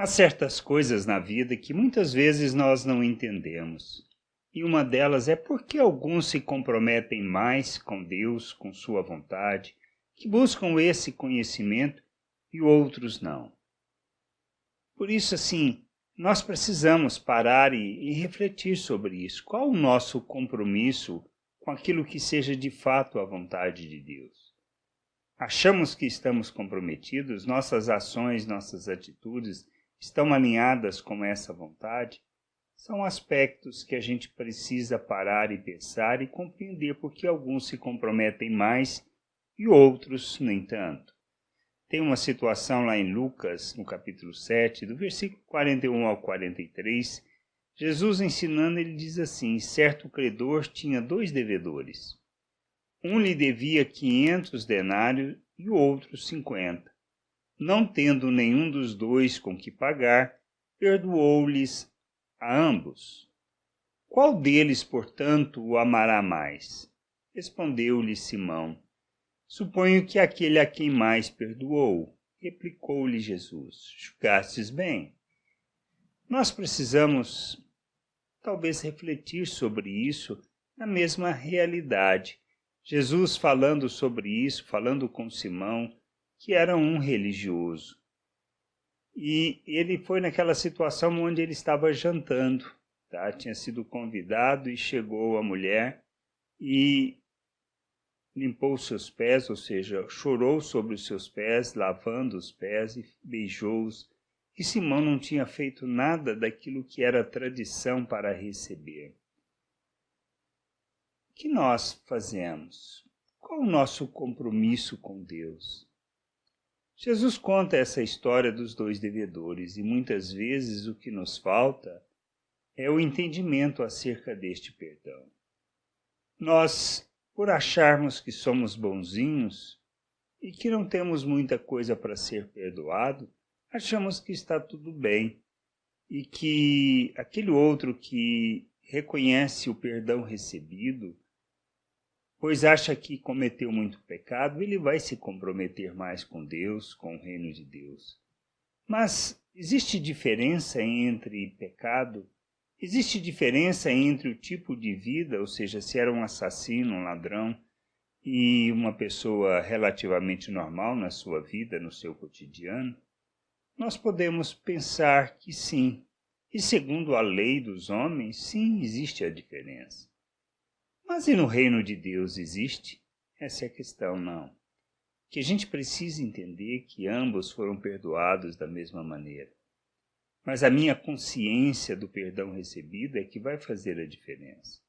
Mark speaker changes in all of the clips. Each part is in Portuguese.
Speaker 1: Há certas coisas na vida que muitas vezes nós não entendemos. E uma delas é porque alguns se comprometem mais com Deus, com sua vontade, que buscam esse conhecimento e outros não. Por isso, assim, nós precisamos parar e refletir sobre isso. Qual o nosso compromisso com aquilo que seja de fato a vontade de Deus? Achamos que estamos comprometidos, nossas ações, nossas atitudes estão alinhadas com essa vontade? São aspectos que a gente precisa parar e pensar e compreender porque alguns se comprometem mais e outros nem tanto. Tem uma situação lá em Lucas, no capítulo 7, do versículo 41 ao 43, Jesus ensinando, ele diz assim: certo credor tinha 2 devedores. Um lhe devia 500 denários e o outro 50. Não tendo nenhum dos 2 com que pagar, perdoou-lhes a ambos. Qual deles, portanto, o amará mais? Respondeu-lhe Simão: suponho que aquele a quem mais perdoou. Replicou-lhe Jesus: julgastes bem. Nós precisamos, talvez, refletir sobre isso na mesma realidade. Jesus falando sobre isso, falando com Simão, que era um religioso. E ele foi naquela situação onde ele estava jantando, tá? Tinha sido convidado e chegou a mulher e limpou os seus pés, ou seja, chorou sobre os seus pés, lavando os pés e beijou-os. E Simão não tinha feito nada daquilo que era tradição para receber. O que nós fazemos? Qual o nosso compromisso com Deus? Jesus conta essa história dos 2 devedores e muitas vezes o que nos falta é o entendimento acerca deste perdão. Nós, por acharmos que somos bonzinhos e que não temos muita coisa para ser perdoado, achamos que está tudo bem e que aquele outro que reconhece o perdão recebido, pois acha que cometeu muito pecado, ele vai se comprometer mais com Deus, com o reino de Deus. Mas existe diferença entre pecado? Existe diferença entre o tipo de vida, ou seja, se era um assassino, um ladrão, e uma pessoa relativamente normal na sua vida, no seu cotidiano? Nós podemos pensar que sim. E segundo a lei dos homens, sim, existe a diferença. Mas e no reino de Deus existe? Essa é a questão, não. Que a gente precisa entender que ambos foram perdoados da mesma maneira. Mas a minha consciência do perdão recebido é que vai fazer a diferença.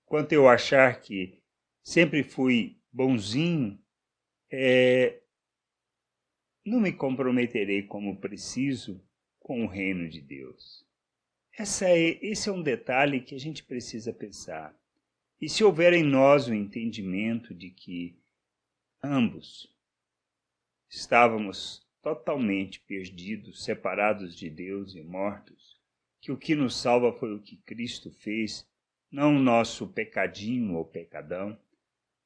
Speaker 1: Quanto eu achar que sempre fui bonzinho, não me comprometerei como preciso com o reino de Deus. Esse é um detalhe que a gente precisa pensar. E se houver em nós o entendimento de que ambos estávamos totalmente perdidos, separados de Deus e mortos, que o que nos salva foi o que Cristo fez, não o nosso pecadinho ou pecadão,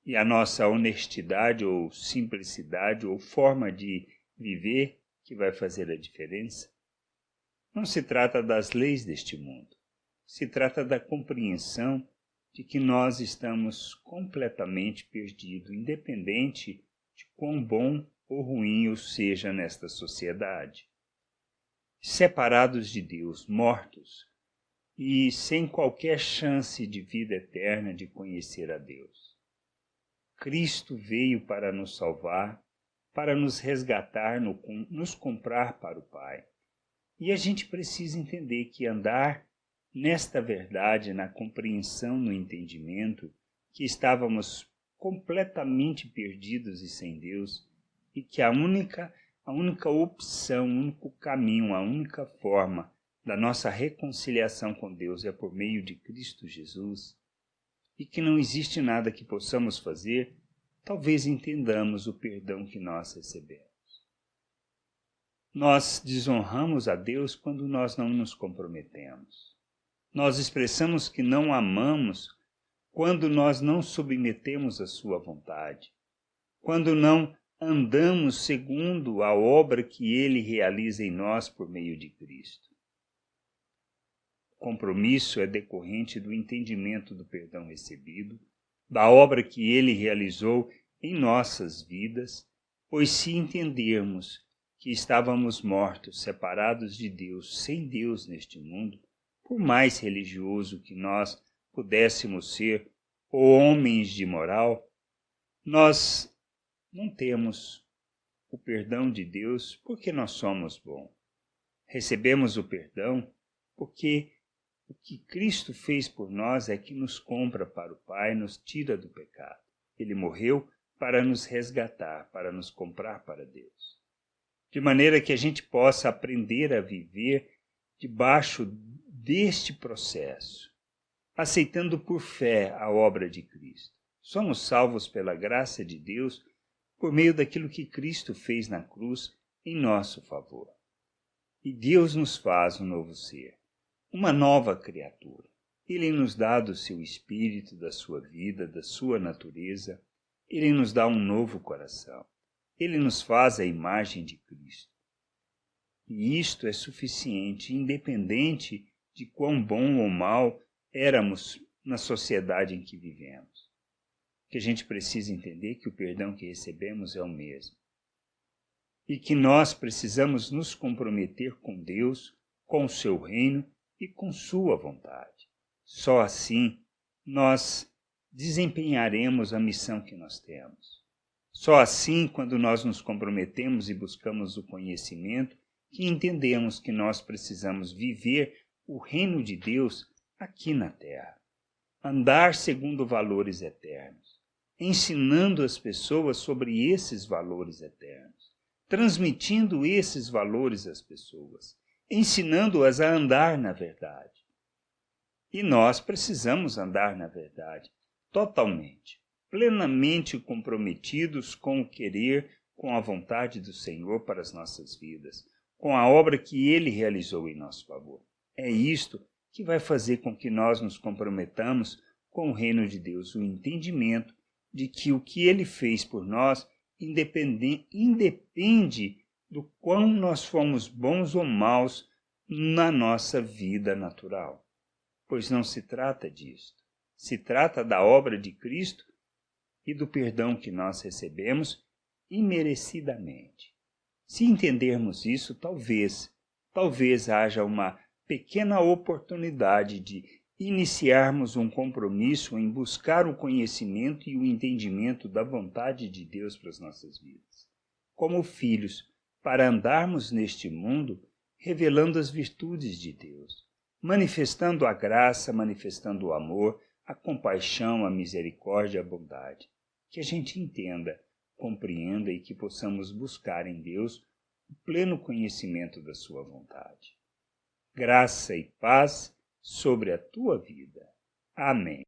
Speaker 1: e a nossa honestidade ou simplicidade ou forma de viver que vai fazer a diferença. Não se trata das leis deste mundo, se trata da compreensão de que nós estamos completamente perdidos, independente de quão bom ou ruim eu seja nesta sociedade. Separados de Deus, mortos, e sem qualquer chance de vida eterna de conhecer a Deus. Cristo veio para nos salvar, para nos resgatar, nos comprar para o Pai. E a gente precisa entender que andar nesta verdade, na compreensão, no entendimento, que estávamos completamente perdidos e sem Deus, e que a única opção, o único caminho, a única forma da nossa reconciliação com Deus é por meio de Cristo Jesus, e que não existe nada que possamos fazer, talvez entendamos o perdão que nós recebemos. Nós desonramos a Deus quando nós não nos comprometemos. Nós expressamos que não amamos quando nós não submetemos a sua vontade, quando não andamos segundo a obra que Ele realiza em nós por meio de Cristo. O compromisso é decorrente do entendimento do perdão recebido, da obra que Ele realizou em nossas vidas, pois se entendermos que estávamos mortos, separados de Deus, sem Deus neste mundo, por mais religioso que nós pudéssemos ser, ou homens de moral, nós não temos o perdão de Deus porque nós somos bons. Recebemos o perdão porque o que Cristo fez por nós é que nos compra para o Pai, nos tira do pecado. Ele morreu para nos resgatar, para nos comprar para Deus. De maneira que a gente possa aprender a viver debaixo deste processo, aceitando por fé a obra de Cristo. Somos salvos pela graça de Deus por meio daquilo que Cristo fez na cruz em nosso favor. E Deus nos faz um novo ser, uma nova criatura. Ele nos dá do seu espírito, da sua vida, da sua natureza. Ele nos dá um novo coração. Ele nos faz a imagem de Cristo. E isto é suficiente, independente de quão bom ou mal éramos na sociedade em que vivemos. Que a gente precisa entender que o perdão que recebemos é o mesmo. E que nós precisamos nos comprometer com Deus, com o seu reino e com sua vontade. Só assim nós desempenharemos a missão que nós temos. Só assim, quando nós nos comprometemos e buscamos o conhecimento, que entendemos que nós precisamos viver o reino de Deus aqui na terra. Andar segundo valores eternos, ensinando as pessoas sobre esses valores eternos, transmitindo esses valores às pessoas, ensinando-as a andar na verdade. E nós precisamos andar na verdade, totalmente, plenamente comprometidos com o querer, com a vontade do Senhor para as nossas vidas, com a obra que Ele realizou em nosso favor. É isto que vai fazer com que nós nos comprometamos com o reino de Deus, o entendimento de que o que Ele fez por nós independe do quão nós fomos bons ou maus na nossa vida natural. Pois não se trata disto. Se trata da obra de Cristo e do perdão que nós recebemos imerecidamente. Se entendermos isso, talvez haja uma pequena oportunidade de iniciarmos um compromisso em buscar o conhecimento e o entendimento da vontade de Deus para as nossas vidas. Como filhos, para andarmos neste mundo revelando as virtudes de Deus, manifestando a graça, manifestando o amor, a compaixão, a misericórdia, a bondade. Que a gente entenda, compreenda e que possamos buscar em Deus o pleno conhecimento da sua vontade. Graça e paz sobre a tua vida. Amém.